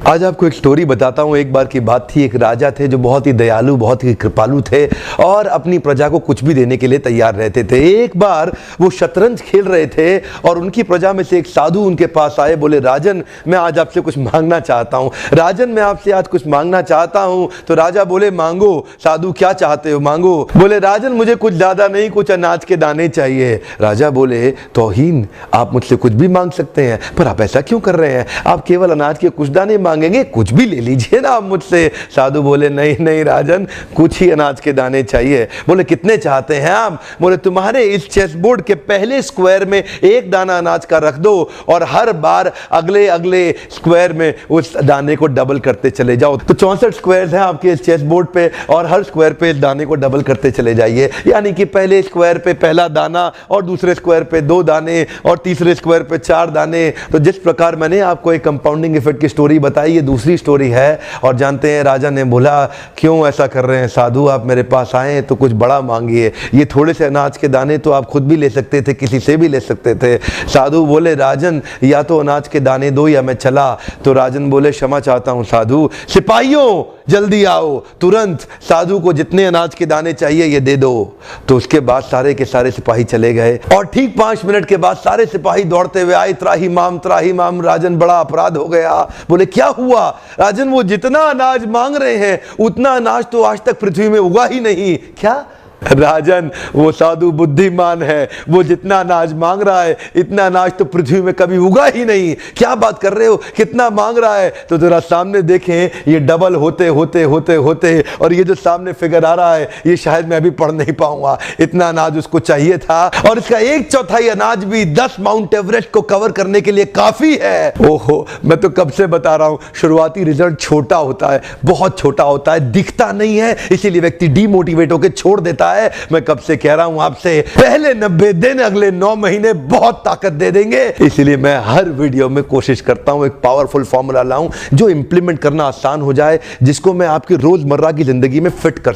आज आपको एक स्टोरी बताता हूँ। एक बार की बात थी, एक राजा थे जो बहुत ही दयालु, बहुत ही कृपालु थे और अपनी प्रजा को कुछ भी देने के लिए तैयार रहते थे। एक बार वो शतरंज खेल रहे थे और उनकी प्रजा में से एक साधु उनके पास आए, बोले राजन मैं आज आपसे कुछ मांगना चाहता हूँ। राजन मैं आपसे आज कुछ मांगना चाहता हूँ। तो राजा बोले मांगो। साधु क्या चाहते हो, मांगो। बोले राजन मुझे कुछ ज्यादा नहीं, कुछ अनाज के दाने चाहिए। राजा बोले तौहीन, आप मुझसे कुछ भी मांग सकते हैं, पर आप ऐसा क्यों कर रहे हैं? आप केवल अनाज के कुछ दाने मांगेंगे, कुछ भी ले लीजिए ना आप मुझसे। साधु बोले नहीं नहीं राजन, कुछ ही अनाज के दाने चाहिए। बोले कितने चाहते हैं आप? बोले तुम्हारे इस चेस बोर्ड के पहले स्क्वायर में एक दाना अनाज का रख दो और हर बार अगले अगले स्क्वायर में उस दाने को डबल करते चले जाओ। तो 64 स्क्वायर्स हैं आपके इस चेस बोर्ड पे और हर स्क्वायर पे इस दाने को डबल करते चले जाइए। यानी कि पहले स्क्वायर पे पहला दाना और दूसरे स्क्वायर पे 2 दाने और तीसरे स्क्वायर पे 4 दाने। तो जिस प्रकार मैंने आपको एक कंपाउंडिंग इफेक्ट की स्टोरी बताई, ये दूसरी स्टोरी है। और जानते हैं राजा ने बोला क्यों ऐसा कर रहे हैं साधु, आप मेरे पास आए तो कुछ बड़ा मांगिए। ये थोड़े से अनाज के दाने तो आप खुद भी ले सकते थे, किसी से भी ले सकते थे। साधु बोले राजन या तो अनाज के दाने दो या मैं चला। तो राजन बोले क्षमा चाहता हूं साधु, सिपाहियों जल्दी आओ तुरंत, साधु को जितने अनाज के दाने चाहिए ये दे दो। तो उसके बाद सारे के सारे सिपाही चले गए और ठीक 5 मिनट के बाद सारे सिपाही दौड़ते हुए आए, त्राही माम राजन बड़ा अपराध हो गया। बोले क्या हुआ? राजन वो जितना अनाज मांग रहे हैं उतना अनाज तो आज तक पृथ्वी में उगा ही नहीं। क्या? राजन वो साधु बुद्धिमान है, वो जितना अनाज मांग रहा है इतना अनाज तो पृथ्वी में कभी उगा ही नहीं। क्या बात कर रहे हो, कितना मांग रहा है? तो जरा सामने देखें, ये डबल होते होते होते होते और ये जो सामने फिगर आ रहा है ये शायद मैं अभी पढ़ नहीं पाऊंगा। इतना अनाज उसको चाहिए था और इसका 1/4 अनाज भी 10 माउंट एवरेस्ट को कवर करने के लिए काफी है। ओहो, मैं तो कब से बता रहा हूं, शुरुआती रिजल्ट छोटा होता है, बहुत छोटा होता है, दिखता नहीं है, इसीलिए व्यक्ति डीमोटिवेट होकर छोड़ देता है। मैं कब से कह रहा हूं आपसे, पहले 90 दिन अगले 9 महीने बहुत ताकत दे देंगे। इसलिए मैं हर वीडियो में कोशिश करता हूं एक पावरफुल फॉर्मूला लाऊं जो इंप्लीमेंट करना आसान हो जाए, जिसको मैं आपकी रोजमर्रा की जिंदगी में फिट कर